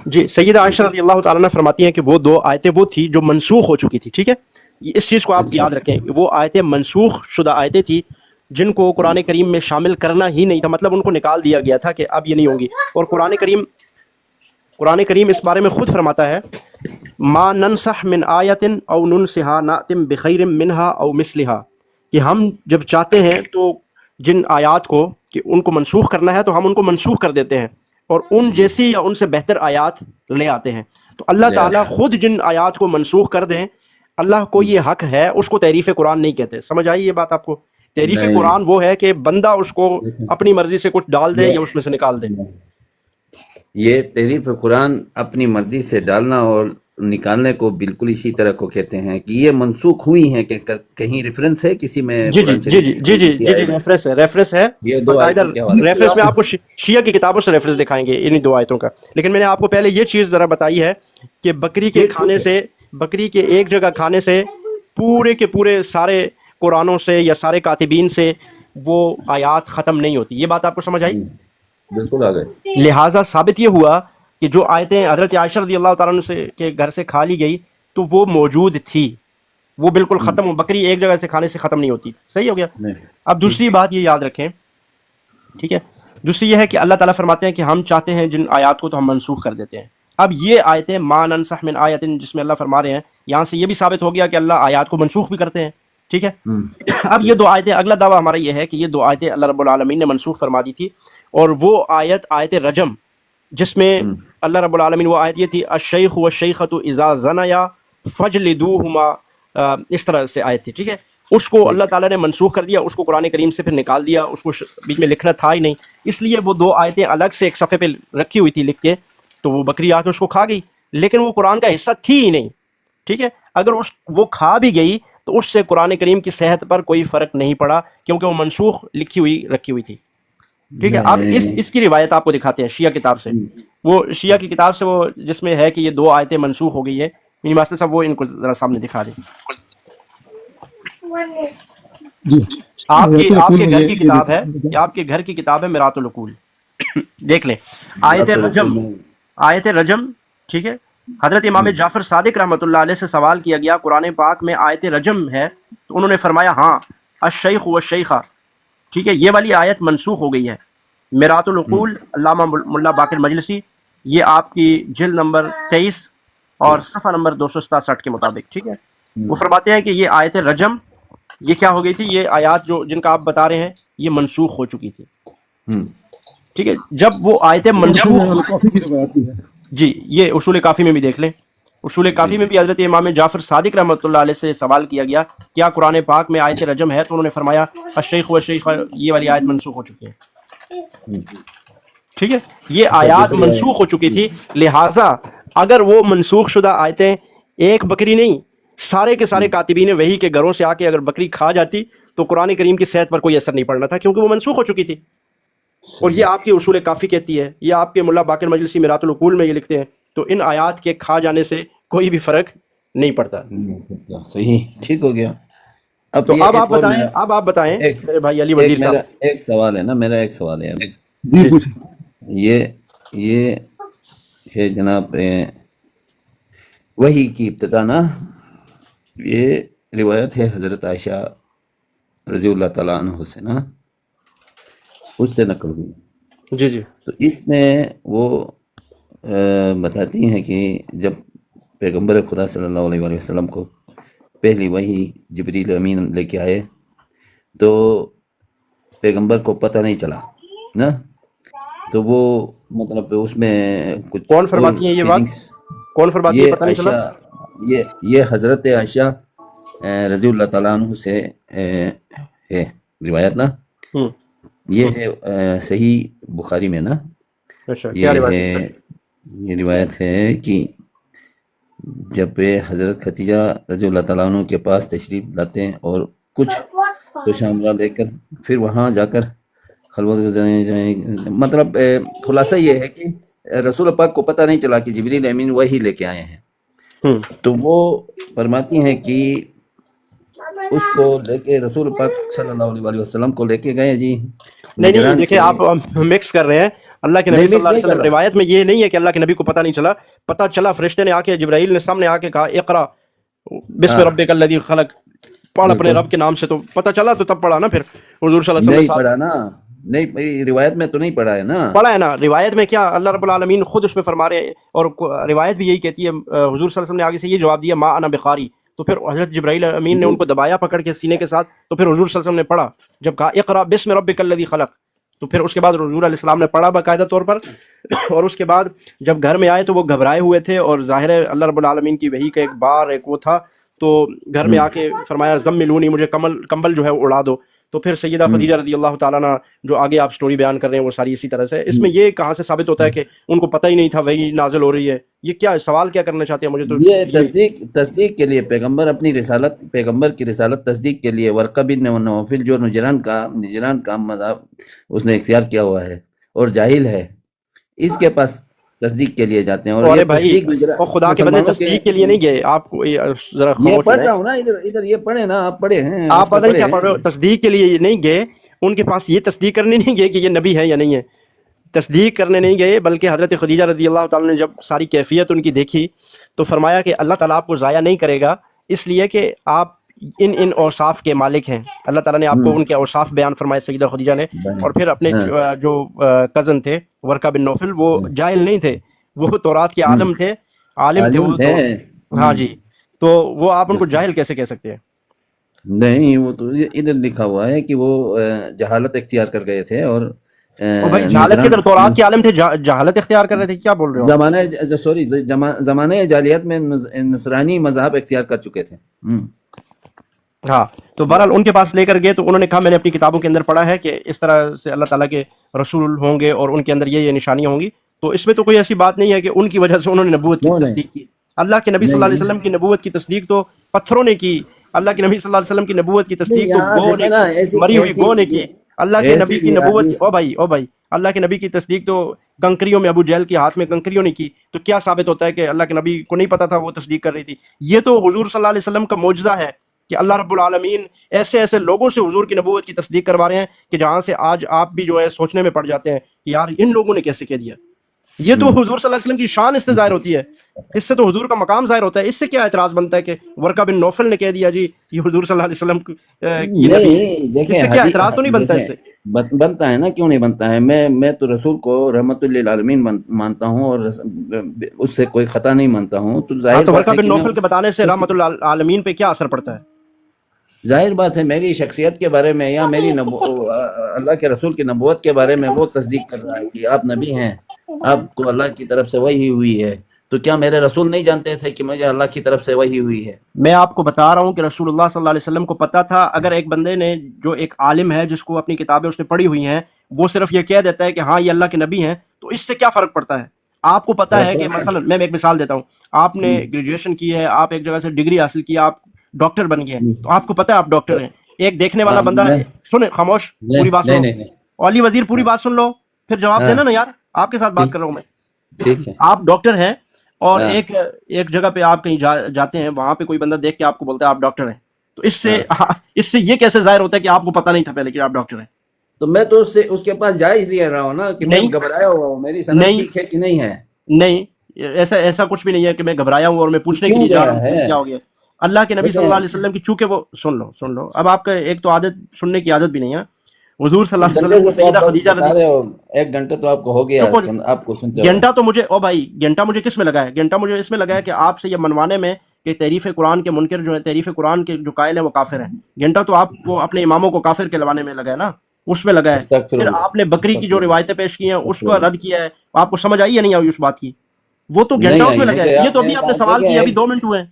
جی، سیدہ عائشہ رضی اللہ تعالیٰ عنہ فرماتی ہیں کہ وہ دو آیتیں وہ تھی جو منسوخ ہو چکی تھی، ٹھیک ہے. اس چیز کو آپ یاد رکھیں، وہ آیتیں منسوخ شدہ آیتیں تھی جن کو قرآن کریم میں شامل کرنا ہی نہیں تھا، مطلب ان کو نکال دیا گیا تھا کہ اب یہ نہیں ہوں گی. اور قرآن کریم اس بارے میں خود فرماتا ہے ما ننسخ من آیت او ننسها نأتم بخیر منہا او مثلہا، کہ ہم جب چاہتے ہیں تو جن آیات کو کہ ان کو منسوخ کرنا ہے تو ہم ان کو منسوخ کر دیتے ہیں اور ان جیسی یا ان سے بہتر آیات لے آتے ہیں. تو اللہ تعالیٰ خود جن آیات کو منسوخ کر دیں، اللہ کو یہ حق ہے، اس کو تحریف قرآن نہیں کہتے. سمجھ آئی یہ بات آپ کو؟ تحریف قرآن وہ ہے کہ بندہ اس کو اپنی مرضی سے کچھ ڈال دے یا اس میں سے نکال دے. یہ تحریف قرآن اپنی مرضی سے ڈالنا اور نکالنے کو بالکل اسی طرح کو کہتے ہیں کہ یہ منسوخ ہوئی ہیں کہ کہیں ریفرنس ہے کسی میں. جی ریفرنس ہے. ریفرنس میں آپ کو شیعہ کی کتابوں سے ریفرنس دکھائیں گے انہی دو آیتوں کا. لیکن میں نے آپ کو پہلے یہ چیز ذرا بتائی ہے کہ بکری کے ایک جگہ کھانے سے پورے کے پورے سارے قرآنوں سے یا سارے کاتبین سے وہ آیات ختم نہیں ہوتی. یہ بات آپ کو سمجھ آئی؟ بالکل آ گئے. لہٰذا ثابت یہ ہوا کہ جو آیتیں حضرت عائشہ رضی اللہ تعالیٰ عنہ کے گھر سے کھا لی گئی تو وہ موجود تھی، وہ بالکل ختم ہو. بکری ایک جگہ سے کھانے سے ختم نہیں ہوتی. صحیح ہو گیا. اب دوسری بات یہ یاد رکھیں، ٹھیک ہے، دوسری یہ ہے کہ اللہ تعالیٰ فرماتے ہیں کہ ہم چاہتے ہیں جن آیات کو تو ہم منسوخ کر دیتے ہیں. اب یہ آیتیں ما ننسخ من آیت جس میں اللہ فرما رہے ہیں، یہاں سے یہ بھی ثابت ہو گیا کہ اللہ آیات کو منسوخ بھی کرتے ہیں، ٹھیک ہے. اب یہ دو آیتیں، اگلا دعویٰ ہمارا یہ ہے کہ یہ دو آیتیں اللہ رب العالمین نے منسوخ فرما دی تھی. اور وہ آیت رجم جس میں اللہ رب العالمین، وہ آیت یہ تھی الشیخ والشیخۃ اذا زنیا فجلدوہما، اس طرح سے آیت تھی، ٹھیک ہے. اس کو اللہ تعالیٰ نے منسوخ کر دیا، اس کو قرآن کریم سے پھر نکال دیا، اس کو بیچ میں لکھنا تھا ہی نہیں، اس لیے وہ دو آیتیں الگ سے ایک صفحے پہ رکھی ہوئی تھی لکھ کے، تو وہ بکری آ کے اس کو کھا گئی، لیکن وہ قرآن کا حصہ تھی ہی نہیں، ٹھیک ہے. اگر وہ کھا بھی گئی تو اس سے قرآن کریم کی صحت پر کوئی فرق نہیں پڑا کیونکہ وہ منسوخ لکھی ہوئی رکھی ہوئی تھی، ٹھیک ہے. اب اس کی روایت آپ کو دکھاتے ہیں شیعہ کتاب سے. وہ شیعہ کی کتاب سے وہ جس میں ہے کہ یہ دو آیتیں منسوخ ہو گئی ہے، میری ماسٹر صاحب وہ ان کو ذرا سامنے دکھا دیں. آپ کے گھر کی کتاب ہے، آپ کے گھر کی کتاب ہے میرات العقول، دیکھ لیں آیت رجم، ٹھیک ہے. حضرت امام جعفر صادق رحمۃ اللہ علیہ سے سوال کیا گیا قرآن پاک میں آیت رجم ہے، تو انہوں نے فرمایا ہاں الشیخ والشیخہ، ٹھیک ہے، یہ والی آیت منسوخ ہو گئی ہے. میرات العقول علامہ ملا باقر مجلسی، یہ آپ کی جلد نمبر 23 اور صفحہ نمبر 267 کے مطابق، ٹھیک ہے. وہ فرماتے ہیں کہ یہ آیت رجم یہ کیا ہو گئی تھی، یہ آیات جو جن کا آپ بتا رہے ہیں یہ منسوخ ہو چکی تھی. ٹھیک ہے، جب وہ آیتیں منسوخ، کافی کی روایت بھی ہے. جی یہ اصول کافی میں بھی دیکھ لیں، اصول کافی میں بھی حضرت امام جعفر صادق رحمۃ اللہ علیہ سے سوال کیا گیا کیا قرآن پاک میں آیت رجم ہے، تو انہوں نے فرمایا الشیخ والشیخہ یہ والی آیت منسوخ ہو چکی ہے. ٹھیک ہے، یہ آیات منسوخ ہو چکی تھی، لہٰذا اگر وہ منسوخ شدہ آیتیں ایک بکری نہیں سارے کے سارے کاتبین وحی کے گھروں سے آ کے اگر بکری کھا جاتی تو قرآن کریم کی صحت پر کوئی اثر نہیں پڑنا تھا، کیونکہ وہ منسوخ ہو چکی تھی. اور یہ آپ کی اصول کافی کہتی ہے، یہ آپ کے ملا باقر مجلسی میرات العقول میں یہ لکھتے ہیں. تو ان آیات کے کھا جانے سے کوئی بھی فرق نہیں پڑتا. صحیح، ٹھیک ہو گیا. تو اب آپ بتائیں میرے بھائی علی وزیر صاحب. ایک سوال ہے نا، میرا ایک سوال ہے ابھی. جی پوچھیں. یہ ہے جناب وحی کی ابتدا نا، یہ روایت ہے حضرت عائشہ رضی اللہ تعالیٰ عنہ سے نا، اس سے نقل ہوئی. جی جی. تو اس میں وہ بتاتی ہیں کہ جب پیغمبر خدا صلی اللہ علیہ وآلہ وسلم کو پہلی وحی جبریل امین لے کے آئے تو پیغمبر کو پتہ نہیں چلا نا، تو وہ مطلب اس میں کچھ کون فرماتی ہیں یہ بات؟ کون فرماتی ہے پتہ نہیں چلا؟ یہ حضرت عائشہ رضی اللہ تعالیٰ عنہ سے ہے روایت نا. یہ ہے صحیح بخاری میں نا. یہ روایت ہے کہ جب حضرت خدیجہ رضی اللہ تعالیٰ عنہ کے پاس تشریف لاتے ہیں اور کچھ تو شاملہ لے کر پھر وہاں جا کر خلوت، مطلب خلاصہ یہ ہے کہ رسول پاک کو پتہ نہیں چلا کہ جبریل امین وہی لے کے آئے ہیں. تو وہ فرماتی ہیں کہ اس کو لے کے رسول پاک صلی اللہ علیہ وسلم کو لے کے گئے. جی نہیں دیکھیں آپ مکس کر رہے ہیں. اللہ کے نبی صلی اللہ علیہ وسلم روایت میں یہ نہیں ہے کہ اللہ کے نبی کو پتہ نہیں چلا، پتہ چلا فرشتے نے آ کے جبرائیل نے سامنے آ کے کہا اقرا بسم ربک الذی خلق، پڑھ اپنے رب کے نام سے. تو پتہ چلا تو تب پڑھا نا. پھر حضور صلی اللہ علیہ وسلم نہیں پڑھا نا، نہیں روایت میں تو نہیں پڑھا ہے نا. پڑھا ہے نا روایت میں. کیا اللہ رب العالمین خود اس میں فرما رہے ہیں، اور روایت بھی یہی کہتی ہے. حضور صلی اللہ علیہ وسلم نے آگے سے یہ جواب دیا ما انا بقاری. تو پھر حضرت جبرائیل امین نے ان کو دبایا پکڑ کے سینے کے ساتھ. تو پھر حضور صلی اللہ علیہ وسلم نے پڑھا، جب کہا اقرا بسم ربک الذی خلق، تو پھر اس کے بعد حضور علیہ السلام نے پڑھا باقاعدہ طور پر. اور اس کے بعد جب گھر میں آئے تو وہ گھبرائے ہوئے تھے، اور ظاہر ہے اللہ رب العالمین کی وحی کا ایک بار ایک وہ تھا. تو گھر میں آ کے فرمایا زملونی، مجھے کمبل جو ہے اڑا دو. تو پھر سیدہ خدیجہ رضی اللہ تعالیٰ عنہ جو آگے آپ سٹوری بیان کر رہے ہیں وہ ساری اسی طرح سے. اس میں یہ کہاں سے ثابت ہوتا ہے کہ ان کو پتہ ہی نہیں تھا وحی نازل ہو رہی ہے؟ یہ کیا سوال کیا کرنا چاہتے ہیں مجھے تو؟ یہ تصدیق کے لیے پیغمبر اپنی رسالت، پیغمبر کی رسالت تصدیق کے لیے ورقہ بن نوفل جو نجران کا مذہب اس نے اختیار کیا ہوا ہے اور جاہل ہے، اس کے پاس تصدیق کے لیے جاتے ہیں. اور یہ بھائی خدا کے بندے تصدیق کے لیے نہیں گئے. آپ ذرا خاموش پڑھ رہا ہوں نا، ادھر یہ پڑھے نا، آپ پڑھے ہیں، آپ پتہ نہیں کیا پڑھ رہے ہو. تصدیق کے لیے نہیں گئے، ان کے پاس یہ تصدیق کرنے نہیں گئے کہ یہ نبی ہے یا نہیں ہے. تصدیق کرنے نہیں گئے، بلکہ حضرت خدیجہ رضی اللہ تعالیٰ نے جب ساری کیفیت ان کی دیکھی تو فرمایا کہ اللہ تعالیٰ آپ کو ضائع نہیں کرے گا، اس لیے کہ آپ ان اوصاف کے مالک ہیں. اللہ تعالیٰ نے آپ کو ان کے اوصاف بیان فرمائے سیدہ خدیجہ نے. اور پھر اپنے جو کزن تھے ورقہ بن نوفل، وہ جاہل نہیں تھے، وہ تورات کے عالم تھے وہ تو. ہاں جی. تو وہ آپ ان کو جاہل کیسے کہہ سکتے ہیں؟ نہیں، وہ تو ادھر لکھا ہوا ہے کہ وہ جہالت اختیار کر گئے تھے. اور بھائی جہالت کے در تورات کے عالم تھے، جہالت اختیار کر رہے تھے، کیا بول رہے ہو؟ زمانہ جاہلیت میں نصرانی مذہب اختیار کر چکے تھے. ہاں. تو بہرحال ان کے پاس لے کر گئے تو انہوں نے کہا میں نے اپنی کتابوں کے اندر پڑھا ہے کہ اس طرح سے اللہ تعالیٰ کے رسول ہوں گے اور ان کے اندر یہ نشانیاں ہوں گی. تو اس میں تو کوئی ایسی بات نہیں ہے کہ ان کی وجہ سے انہوں نے نبوت کی تصدیق کی. اللہ کے نبی صلی اللہ علیہ وسلم کی نبوت کی تصدیق تو پتھروں نے کی. اللہ کے نبی صلی اللہ علیہ وسلم کی نبوت کی تصدیق تو مری ہوئی گو نے کی. اللہ کے نبی کی نبوت او بھائی اللہ کے نبی کی تصدیق تو کنکریوں میں، ابو جہل کے ہاتھ میں کنکریوں نے کی. تو کیا ثابت ہوتا ہے کہ اللہ کے نبی کو نہیں پتا تھا وہ تصدیق کر رہی تھی؟ یہ تو حضور صلی اللہ علیہ وسلم کا معجزہ ہے کہ اللہ رب العالمین ایسے لوگوں سے حضور کی نبوت کی تصدیق کروا رہے ہیں کہ جہاں سے آج آپ بھی جو ہے سوچنے میں پڑ جاتے ہیں کہ یار ان لوگوں نے کیسے کہہ دیا. یہ تو حضور صلی اللہ علیہ وسلم کی شان اس سے ظاہر ہوتی ہے، اس سے تو حضور کا مقام ظاہر ہوتا ہے. اس سے کیا اعتراض بنتا ہے کہ ورقہ بن نوفل نے کہہ دیا جی یہ حضور صلی اللہ علیہ وسلم کی نبی ہے؟ اس سے کیا اعتراض تو نہیں بنتا اس سے؟ بنتا ہے نا، کیوں نہیں بنتا ہے؟ میں تو رسول کو رحمت للعالمین مانتا ہوں، اور اس سے کوئی خطا نہیں مانتا ہوں، تو ہاں ظاہر تو بات ورقہ ہے بن کہ میں نوفل کے بتانے سے رحمت العالمین پہ کیا اثر پڑتا ہے؟ ظاہر بات ہے میری شخصیت کے بارے میں یا میری اللہ کے رسول کی نبوت کے بارے میں وہ تصدیق کر رہا ہے کہ آپ نبی ہیں، آپ کو اللہ کی طرف سے وحی ہوئی ہے، تو کیا میرے رسول نہیں جانتے تھے کہ مجھے اللہ کی طرف سے وحی ہوئی ہے؟ میں آپ کو بتا رہا ہوں کہ رسول اللہ صلی اللہ علیہ وسلم کو پتا تھا. اگر ایک بندے نے، جو ایک عالم ہے جس کو اپنی کتابیں اس نے پڑھی ہوئی ہیں، وہ صرف یہ کہہ دیتا ہے کہ ہاں یہ اللہ کے نبی ہیں، تو اس سے کیا فرق پڑتا ہے؟ آپ کو پتا ہے کہ مثلا میں ایک مثال دیتا ہوں، آپ نے گریجویشن کی ہے، آپ ایک جگہ سے ڈگری حاصل کی، آپ ڈاکٹر بن گئے، تو آپ کو پتا ہے آپ ڈاکٹر ہیں. ایک دیکھنے والا بندہ، سن خاموش، پوری بات سنو علی وزیر، پوری بات سن لو پھر جواب دینا نا یار، آپ کے ساتھ بات کر رہا ہوں میں. ٹھیک ہے، آپ ڈاکٹر ہیں اور ایک جگہ پہ آپ کہیں جاتے ہیں، وہاں پہ کوئی بندہ دیکھ کے آپ کو بولتا ہے آپ ڈاکٹر ہیں، تو اس سے یہ کیسے ظاہر ہوتا ہے کہ آپ کو پتہ نہیں تھا پہلے کہ آپ ڈاکٹر ہیں؟ تو میں تو اس کے پاس جائز ہی رہا ہوں نا کہ میں گھبرایا ہوا ہوں، میری سند ٹھیک ہے کہ نہیں ہے؟ نہیں، ایسا کچھ بھی نہیں ہے کہ میں گھبرایا ہوں اور میں پوچھنے کے لیے جا رہا ہوں کیا ہو گیا. اللہ کے نبی صلی اللہ علیہ وسلم کی، چونکہ وہ سن لو اب آپ کا ایک تو عادت سننے کی عادت بھی نہیں ہے. حضور صلی اللہ علیہ وسلم کو سیدہ خدیجہ ایک گھنٹہ تو آپ کو ہو گیا آپ کو سنتے گھنٹہ تو مجھے، او بھائی گھنٹہ مجھے کس میں لگا ہے؟ گھنٹہ مجھے اس میں لگا ہے کہ آپ سے یہ منوانے میں کہ تحریف قرآن کے منکر جو ہیں، تحریف قرآن کے جو قائل ہیں وہ کافر ہیں. گھنٹہ تو آپ کو اپنے اماموں کو کافر کہلوانے میں لگا ہے نا، اس میں لگا ہے. پھر آپ نے بکری کی جو روایتیں پیش کی ہیں اس کو رد کیا ہے، آپ کو سمجھ آئی یا نہیں آئی اس بات کی؟ وہ تو گھنٹہ اس میں لگا ہے. یہ تو ابھی آپ نے سوال کیا، ابھی 2 منٹ ہوئے ہیں،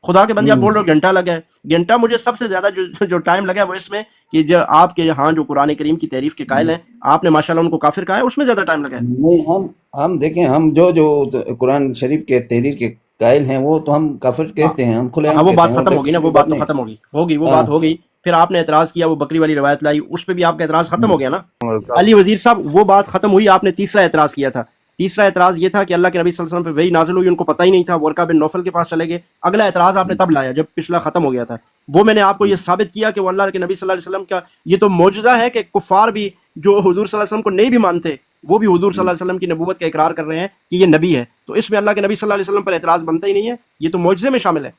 خدا کے بندے آپ بول رہے ہو گھنٹہ لگا ہے. گھنٹہ مجھے سب سے زیادہ جو ٹائم لگا ہے وہ اس میں کہ جو آپ کے ہاں جو قرآن کریم کی تعریف کے قائل ہیں، آپ نے ماشاءاللہ ان کو کافر کہا ہے، اس میں زیادہ ٹائم لگا ہے. نہیں، ہم دیکھیں، ہم جو قرآن شریف کے تحریر کے قائل ہیں وہ تو ہم کافر کہتے ہیں، ہم کھلے عام وہ کہتے بات ہیں. ختم ہوگی نا، وہ بات تو ختم ہوگی وہ بات ہو گئی. پھر آپ نے اعتراض کیا، وہ بکری والی روایت لائی، اس پہ بھی آپ کا اعتراض ختم ہو گیا نا. علی وزیر صاحب وہ بات ختم ہوئی، آپ نے تیسرا اعتراض کیا تھا. تیسرا اعتراض یہ تھا کہ اللہ کے نبی صلی اللہ علیہ وسلم پہ وحی نازل ہوئی، ان کو پتہ ہی نہیں تھا، ورقہ بن نوفل کے پاس چلے گئے. اگلا اعتراض آپ نے تب لایا جب پچھلا ختم ہو گیا تھا. وہ میں نے آپ کو یہ ثابت کیا کہ وہ اللہ کے نبی صلی اللہ علیہ وسلم کا یہ تو معجزہ ہے کہ کفار بھی جو حضور صلی اللہ علیہ وسلم کو نہیں بھی مانتے، وہ بھی حضور صلی اللہ علیہ وسلم کی نبوت کا اقرار کر رہے ہیں کہ یہ نبی ہے. تو اس میں اللہ کے نبی صلی اللہ علیہ وسلم پر اعتراض بنتا ہی نہیں ہے، یہ تو معجزے میں شامل ہے.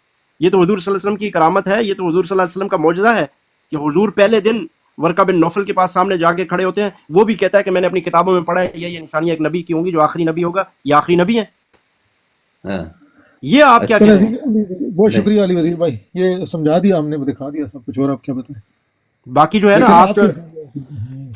یہ تو حضور صلی اللہ علیہ وسلم کی کرامت ہے، یہ تو حضور صلی اللہ علیہ وسلم کا معجزہ ہے کہ حضور پہلے دن ورقہ بن نوفل کے پاس سامنے جا کے کھڑے ہوتے ہیں. وہ بھی کہتا ہے کہ میں نے اپنی کتابوں میں پڑھا ہے یہ نشانیاں ایک نبی کی ہوں گی جو آخری نبی ہوگا، یہ آخری نبی ہے. یہ آپ کیا کہہ رہے ہیں؟ بہت شکریہ علی وزیر بھائی، یہ سمجھا دیا ہم نے، دکھا دیا سب کچھ، اور آپ کیا بتائیں. باقی جو ہے نا، آپ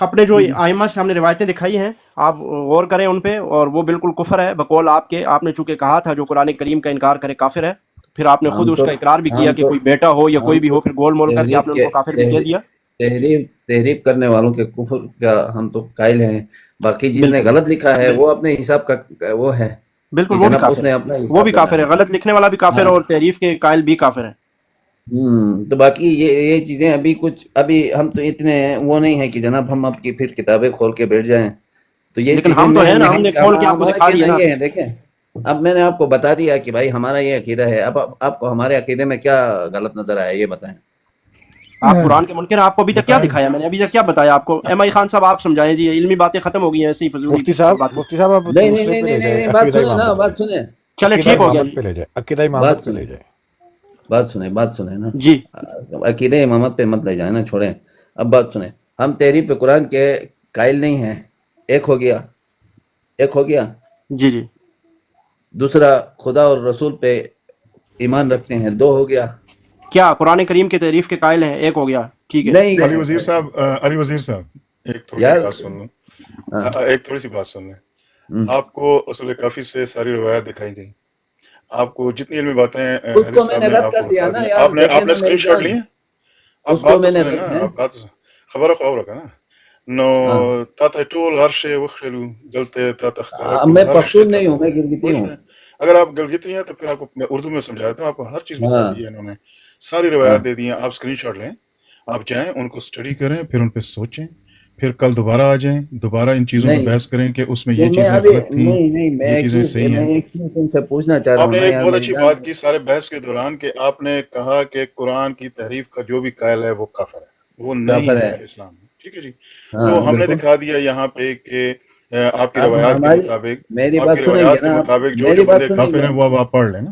اپنے جو ائمہ سے ہم نے روایتیں دکھائی ہیں، آپ غور کریں ان پہ، اور وہ بالکل کفر ہے بقول آپ کے. آپ نے چونکہ کہا تھا جو قرآن کریم کا انکار کرے کافر ہے، پھر آپ نے خود اس کا اقرار بھی کیا کہ کوئی بیٹا ہو یا کوئی بھی ہو، پھر گول مول کر کے آپ نے ان کو کافر بھی کہہ دیا. تحریف کرنے والوں کے کفر کا ہم تو قائل ہیں. باقی جس نے غلط لکھا ہے وہ اپنے حساب کا وہ ہے، بالکل وہ بھی کافر ہے، وہ بھی کافر ہے، غلط لکھنے والا بھی کافر ہے اور تحریف کے قائل بھی کافر ہے. تو باقی یہ چیزیں ابھی ہم تو اتنے وہ نہیں ہیں کہ جناب ہم آپ کی پھر کتابیں کھول کے بیٹھ جائیں. تو یہ لیکن ہم تو ہیں نا، ہم نے کھول کے آپ کو دکھا دیا نا. دیکھیں، اب میں نے آپ کو بتا دیا کہ بھائی ہمارا یہ عقیدہ ہے. اب آپ کو ہمارے عقیدے میں کیا غلط نظر آیا یہ بتائیں. آپ قرآن کے منکر ہیں، آپ کو ابھی تک کیا دکھایا میں نے؟ ابھی تک کیا بتایا آپ کو؟ ایم آئی خان صاحب آپ سمجھائیں جی، علمی باتیں ختم ہو گئی ہیں ایسے ہی فضول. مفتی صاحب آپ نہیں، بات سنیں. چلے ٹھیک ہو گیا، عقیدہ امامت پہ لے جائے. بات سنیں نا جی. عقیدہ امامت پہ مت لے جائیں نا، چھوڑیں. اب بات سنیں، ہم تحریف قرآن کے قائل نہیں ہیں. ایک ہو گیا. جی. دوسرا، خدا اور رسول پہ ایمان رکھتے ہیں. 2 ہو گیا. کیا قرآن کریم کے تعریف کے قائل ہیں؟ 1 ہو گیا. ٹھیک ہے. نہیں، علی وزیر صاحب ایک تھوڑی سی بات سن لیں. آپ کو اصول کافی سے ساری روایت دکھائی گئی، آپ کو جتنی علمی باتیں اس کو میں نے رد کر دیا نا یار. آپ نے اسکرین شاٹ لیے، اس کو میں نے خبر رکھا نا نو تا ٹول ہر شے وخلو غلطے تا تخکارا. میں پختون نہیں ہوں، میں گلگتی ہوں. اگر آپ گلگتی ہیں تو پھر آپ کو میں اردو میں سمجھا دیتا ہوں. آپ کو ہر چیز بتا دی ہے انہوں نے، ساری روایات دے دی ہیں. آپ اسکرین شاٹ لیں، آپ جائیں ان کو اسٹڈی کریں، پھر ان پہ سوچیں، پھر کل دوبارہ آ جائیں، دوبارہ ان چیزوں پہ بحث کریں کہ اس میں یہ چیزیں غلط تھیں، یہ چیزیں صحیح ہیں. میں ایک چیز ان سے پوچھنا چاہ رہا ہوں. آپ نے ایک بہت اچھی بات کی سارے بحث کے دوران کہ آپ نے کہا کہ قرآن کی تحریف کا جو بھی قائل ہے وہ کافر ہے، وہ نہیں ہے اسلام میں. ٹھیک ہے جی. تو ہم نے دکھا دیا یہاں پہ کہ آپ کی روایات کے مطابق، میری بات سنیں گے نا، جو بندے کافر ہیں وہ اب آپ پڑھ لیں نا.